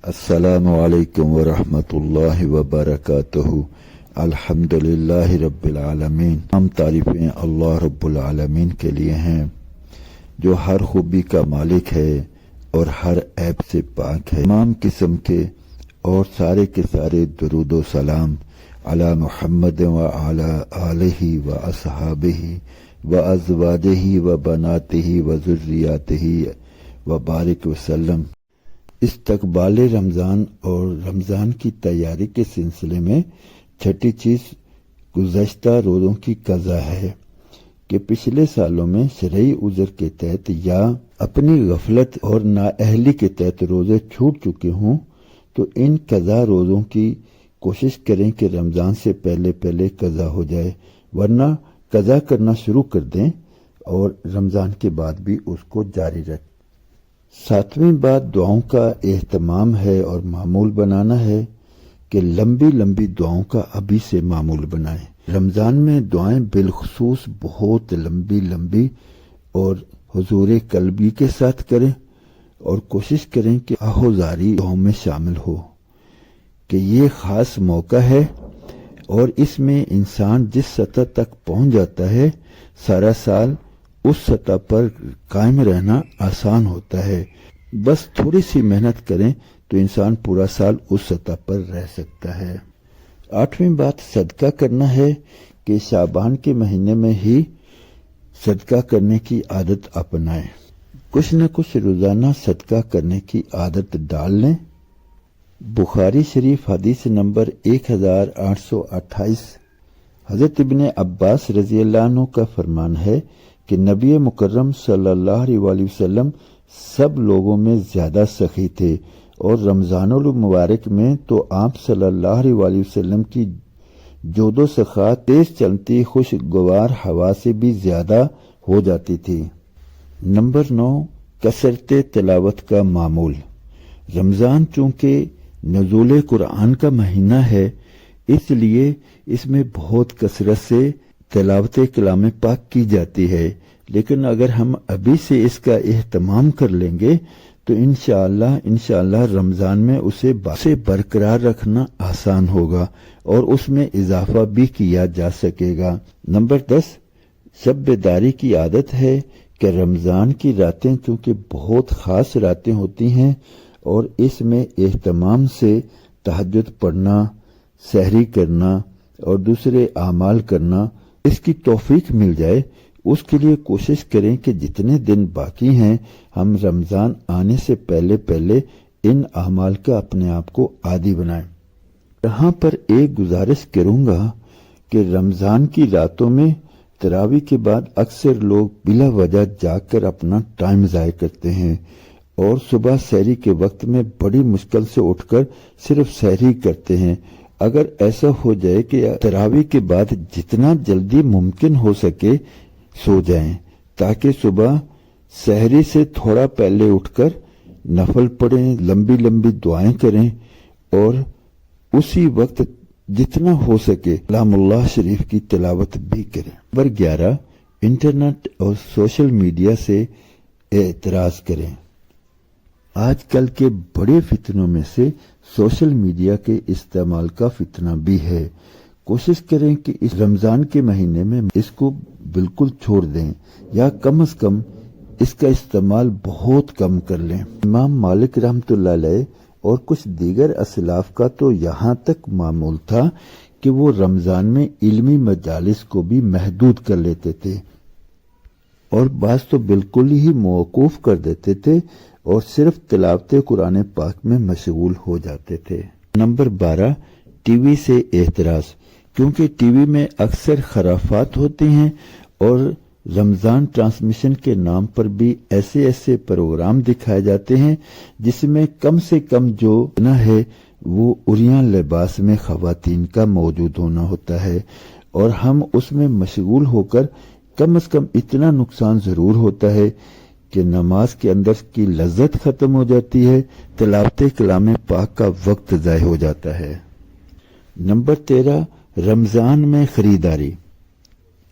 السلام علیکم ورحمۃ اللہ وبرکاتہ۔ الحمدللہ رب العالمین۔ ہم تعریفیں اللہ رب العالمین کے لیے ہیں جو ہر خوبی کا مالک ہے اور ہر عیب سے پاک ہے۔ تمام قسم کے اور سارے کے سارے درود و سلام علی محمد و علی آلہ و اصحابہ و ازواجہ و بناتہ و ذریاتہ و بارک وسلم۔ استقبال رمضان اور رمضان کی تیاری کے سلسلے میں چھٹی چیز گزشتہ روزوں کی قضا ہے کہ پچھلے سالوں میں شرعی عذر کے تحت یا اپنی غفلت اور نااہلی کے تحت روزے چھوٹ چکے ہوں تو ان قضا روزوں کی کوشش کریں کہ رمضان سے پہلے قضا ہو جائے، ورنہ قضا کرنا شروع کر دیں اور رمضان کے بعد بھی اس کو جاری رکھیں۔ ساتویں بات دعاؤں کا اہتمام ہے اور معمول بنانا ہے کہ لمبی دعاؤں کا ابھی سے معمول بنائیں۔ رمضان میں دعائیں بالخصوص بہت لمبی اور حضور قلبی کے ساتھ کریں اور کوشش کریں کہ آہوزاری دعاؤں میں شامل ہو کہ یہ خاص موقع ہے اور اس میں انسان جس سطح تک پہنچ جاتا ہے سارا سال اس سطح پر قائم رہنا آسان ہوتا ہے۔ بس تھوڑی سی محنت کریں تو انسان پورا سال اس سطح پر رہ سکتا ہے۔ آٹھویں بات صدقہ کرنا ہے کہ شعبان کے مہینے میں ہی صدقہ کرنے کی عادت اپنائیں۔ کچھ نہ کچھ روزانہ صدقہ کرنے کی عادت ڈال لیں۔ بخاری شریف حدیث نمبر 1828 حضرت ابن عباس رضی اللہ عنہ کا فرمان ہے کہ نبی مکرم صلی اللہ علیہ وسلم سب لوگوں میں زیادہ سخی تھے اور رمضان المبارک میں تو آپ صلی اللہ علیہ وسلم کی جود و سخا تیز چلتی خوشگوار ہوا سے بھی زیادہ ہو جاتی تھی۔ نمبر 9 کثرت تلاوت کا معمول۔ رمضان چونکہ نزول قرآن کا مہینہ ہے اس لیے اس میں بہت کثرت سے تلاوت کلام پاک کی جاتی ہے، لیکن اگر ہم ابھی سے اس کا اہتمام کر لیں گے تو انشاءاللہ رمضان میں اسے برقرار رکھنا آسان ہوگا اور اس میں اضافہ بھی کیا جا سکے گا۔ نمبر 10 شب بیداری کی عادت ہے کہ رمضان کی راتیں چونکہ بہت خاص راتیں ہوتی ہیں اور اس میں اہتمام سے تہجد پڑھنا، سحری کرنا اور دوسرے اعمال کرنا اس کی توفیق مل جائے، اس کے لیے کوشش کریں کہ جتنے دن باقی ہیں ہم رمضان آنے سے پہلے ان اعمال کا اپنے آپ کو عادی بنائیں۔ یہاں پر ایک گزارش کروں گا کہ رمضان کی راتوں میں تراویح کے بعد اکثر لوگ بلا وجہ جاگ کر اپنا ٹائم ضائع کرتے ہیں اور صبح سحری کے وقت میں بڑی مشکل سے اٹھ کر صرف سحری کرتے ہیں۔ اگر ایسا ہو جائے کہ تراویح کے بعد جتنا جلدی ممکن ہو سکے سو جائیں تاکہ صبح سحری سے تھوڑا پہلے اٹھ کر نفل پڑھیں، لمبی دعائیں کریں اور اسی وقت جتنا ہو سکے کلام اللہ شریف کی تلاوت بھی کریں۔ نمبر 11 انٹرنیٹ اور سوشل میڈیا سے اعتراض کریں۔ آج کل کے بڑے فتنوں میں سے سوشل میڈیا کے استعمال کا فتنہ بھی ہے۔ کوشش کریں کہ اس رمضان کے مہینے میں اس کو بالکل چھوڑ دیں یا کم از کم اس کا استعمال بہت کم کر لیں۔ امام مالک رحمۃ اللہ علیہ اور کچھ دیگر اسلاف کا تو یہاں تک معمول تھا کہ وہ رمضان میں علمی مجالس کو بھی محدود کر لیتے تھے اور بعض تو بالکل ہی موقوف کر دیتے تھے اور صرف تلاوت قرآن پاک میں مشغول ہو جاتے تھے۔ نمبر 12 ٹی وی سے اعتراض، کیونکہ ٹی وی میں اکثر خرافات ہوتے ہیں اور رمضان ٹرانسمیشن کے نام پر بھی ایسے پروگرام دکھائے جاتے ہیں جس میں کم سے کم جو نہ ہے وہ عریاں لباس میں خواتین کا موجود ہونا ہوتا ہے اور ہم اس میں مشغول ہو کر کم از کم اتنا نقصان ضرور ہوتا ہے کہ نماز کے اندر کی لذت ختم ہو جاتی ہے، تلاوت کلام پاک کا وقت ضائع ہو جاتا ہے۔ نمبر 13 رمضان میں خریداری۔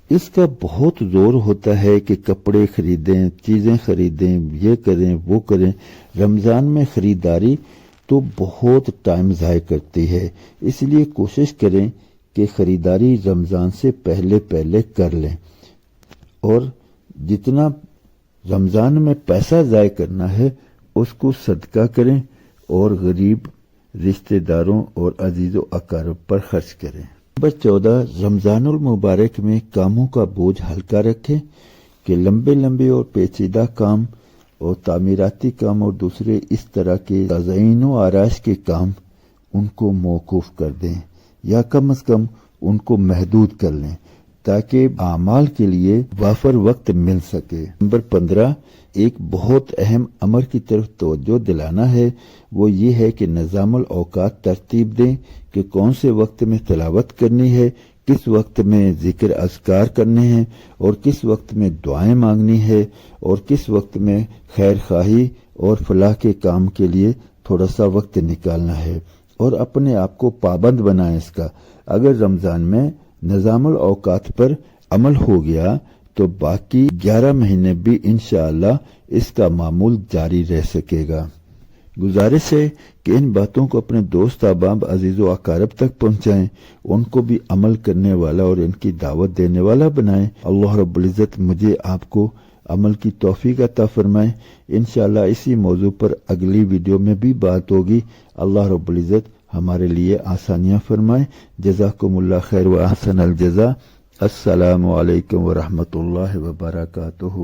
اس کا بہت زور ہوتا ہے کہ کپڑے خریدیں، چیزیں خریدیں، یہ کریں وہ کریں۔ رمضان میں خریداری تو بہت ٹائم ضائع کرتی ہے۔ اس لیے کوشش کریں کہ خریداری رمضان سے پہلے پہلے کر لیں، اور جتنا رمضان میں پیسہ ضائع کرنا ہے اس کو صدقہ کریں اور غریب رشتہ داروں اور عزیز و اقارب پر خرچ کریں۔ نمبر 14، رمضان المبارک میں کاموں کا بوجھ ہلکا رکھیں کہ لمبے لمبے اور پیچیدہ کام اور تعمیراتی کام اور دوسرے اس طرح کے تزئین و آرائش کے کام ان کو موقوف کر دیں یا کم از کم ان کو محدود کر لیں تاکہ اعمال کے لیے وافر وقت مل سکے۔ نمبر 15، ایک بہت اہم امر کی طرف توجہ دلانا ہے، وہ یہ ہے کہ نظام الاوقات ترتیب دیں کہ کون سے وقت میں تلاوت کرنی ہے، کس وقت میں ذکر اذکار کرنے ہیں اور کس وقت میں دعائیں مانگنی ہے اور کس وقت میں خیر خواہی اور فلاح کے کام کے لیے تھوڑا سا وقت نکالنا ہے، اور اپنے آپ کو پابند بنائیں اس کا۔ اگر رمضان میں نظام الاوقات پر عمل ہو گیا تو باقی 11 مہینے بھی انشاءاللہ اس کا معمول جاری رہ سکے گا۔ گزارش ہے کہ ان باتوں کو اپنے دوست احباب عزیز و اقارب تک پہنچائیں، ان کو بھی عمل کرنے والا اور ان کی دعوت دینے والا بنائیں۔ اللہ رب العزت مجھے آپ کو عمل کی توفیق عطا فرمائے۔ انشاءاللہ اسی موضوع پر اگلی ویڈیو میں بھی بات ہوگی۔ اللہ رب العزت ہمارے لیے آسانیاں فرمائے۔ جزاکم اللہ خیر و احسن الجزا۔ السلام علیکم ورحمۃ اللہ وبرکاتہ۔